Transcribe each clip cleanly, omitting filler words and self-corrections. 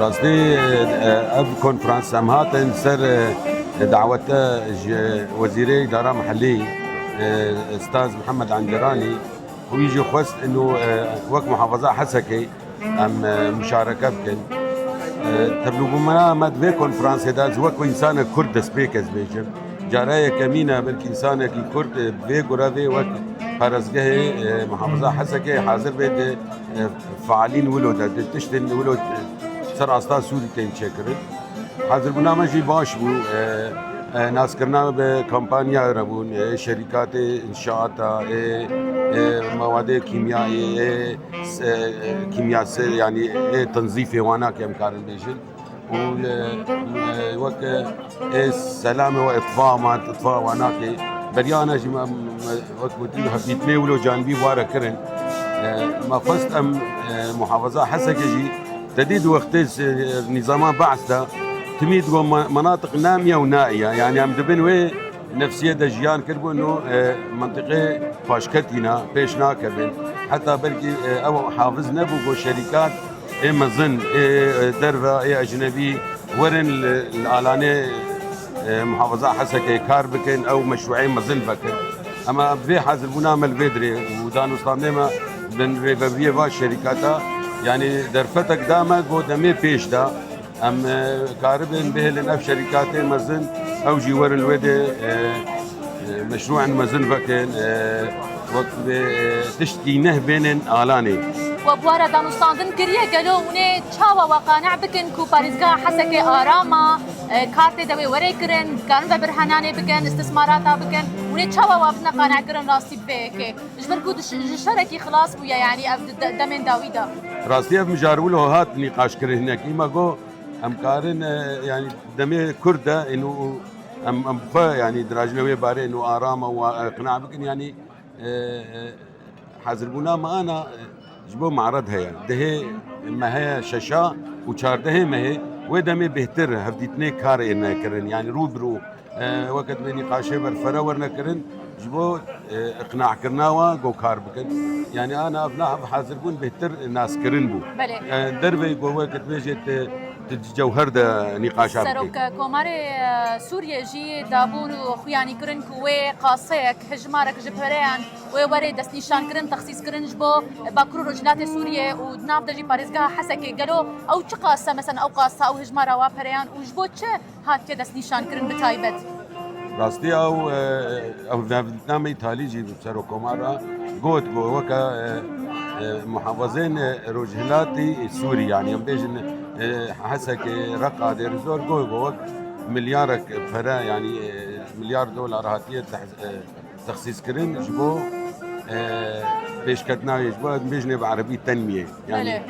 راستی اف کنفرانس هم هاتن سر دعوت وزيري إدارة محلية استاذ محمد عنجراني ويجي خص انه وقت محافظة حسكي ام مشاركة بكن تبلغ منا مد في كونفرانس هذا وقت انسان كرد سبيكز بيجم جارايا كمينة بلكي انسان الكرد في غرافي وقت فرزقه محافظة حسكي حاضر بيت فعالين ولو تشتن ولو سر استاذ سوري تين شكر حاضر برنامجي باش بو ناس کرنا بكامبانيا ربون شركات انشاءات مواد كيميائيه كيمياء يعني تنظيف وانا كم كارن بيجن وقت سلامه واطفاء ما اطفاء وانا بريانا جما وقت بدي حبيتني ولو جانبي وارا كرن ما فزت ام محافظه حسكجي تديد وقت نظام بعثة تميد مناطق نامية ونائية يعني عم دبن وي نفسية دجيان كربو انه منطقة فاشكتنا بيشنا كربن حتى بلكي او حافظ نبو شركات مظن درفة اجنبي ورن الالاني محافظة حسكي كاربكن او مشروعين مظن بكن اما في حازل بنامل بدري ودانو صامنما بن ريفابيه واش شركاتا يعني درفتك داما قدامي بيش دا ام كاربن بهلن اف شركات مزن او جوار الودي مشروع مزن بكن وقت تشتي نه بين الاني وبوارا دانوستاندن كريه قالوا وني تشاوا وقانع بكن كو باريزغا حسكي اراما كارتي دوي وريكرن كانوا برهاناني بكن استثماراتها بكن وني تشاوا وابنا قانع كرن راستي بك جبركو شركي خلاص ويا يعني دمن داويدا راستي مجارولو هات نقاش كره هناك اما جو ام كارن يعني دمي كرده انه ام يعني دراجلوي باري انه اراما واقناع بكن يعني حازربونا ما انا جبو معرضها يعني ده ما هي شاشة وشارده ما هي ودمي بهتر هفديتني كار إنها كرن يعني روبرو وقت بني قاشة برفرة ورنا كرن جبو إقناع كرناوا جو كار بكن يعني أنا أبناء حاضر بون بهتر ناس كرن بو دربي جو وقت بيجت تتجوهر ده نقاشات سروك كوماري سوريا جي دابون وخياني كرن كوي قاصيك هجمارك جبهريان ووري دست نشان كرن تخصيص كرن جبو باكرو رجلات سوريا وناف دجي باريزغا حسكي قالوا او تشقاسه مثلا او قاصه او هجمارا وابريان وجبو تش هات دست نشان كرن بتايبت راستي او فيتنام ايطالي جي بسرو كومارا قوت جو وكا محافظين رجلاتي سوري يعني يوم بيجن حسك رقعة ديرزور جو مليارك فرا يعني مليار دولار هاتية تخصيص كرن جبو بيش كتنا يجبو بيجنب عربي تنمية يعني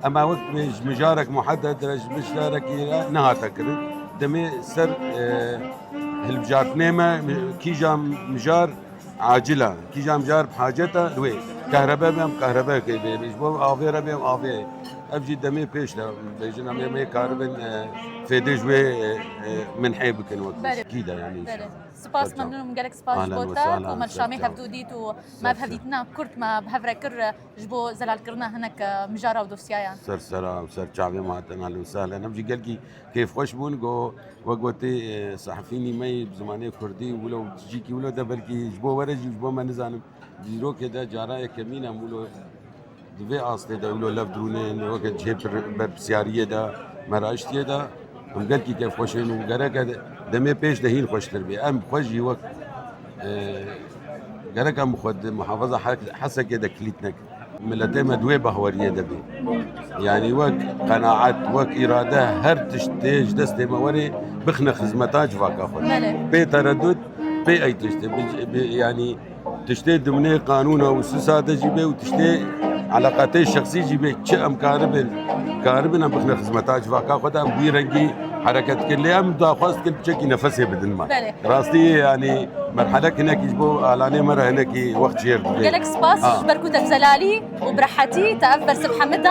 اما وقت مجارك محدد رج مشترك نهاتك كرن دمي سر هالبجار نيمة كي جام مجار عاجلة كي جام مجار بحاجتها دوي كهرباء بهم كهرباء كي بيجبو آفيرا بهم آفير أبجي دمي بيش لا بيجنا مي كهرباء فيدي جوي من حيب كن وقت كيدا يعني سپاس ممنونم گلک سپاس بوتا و من شامی هفدودیت و ما بهدیتنا کرد ما بهفره کر جبو زلال کرنا هناك مجارة ودوسيايا سر سلام سر شعبي ماتنا اهلا وسهلا انا بجي قال كيف خوش بون جو وقتي صحفيني مي بزمانه كردي ولو تجيكي ولو ده بلكي جبو ورجي جبو ما نزانم جيرو كده جارا كمينا مولو دبي اصلي ده ولو لف درونين وقت جيب برسياريه ده مراشتيه ده هم قال كيف خوشين وقرا دمي بيش دهين خوش تربية ام خوشي وقت قرا كم خد محافظة حسا كده كليتنك ملتي مدوي بهورية دبي يعني وقت قناعات وقت إرادة هر تشتيج دستي موري بخنا خزمتاج فاكا خد بي تردد بي اي تشتي يعني تشتي ضمن قانون او سياسات جيبي وتشتي علاقاتي الشخصية جيبي تشأم كاربن ام بخنا خزمتاج فاكا خد ام بيرنجي حركة كل يوم داخوست كل بشكل نفسه بدن ما راستي يعني مرحلة هناك يجبو علاني مرة هناك وقت شير قالك سباس بركو تفزلالي وبرحتي تأفر سبحان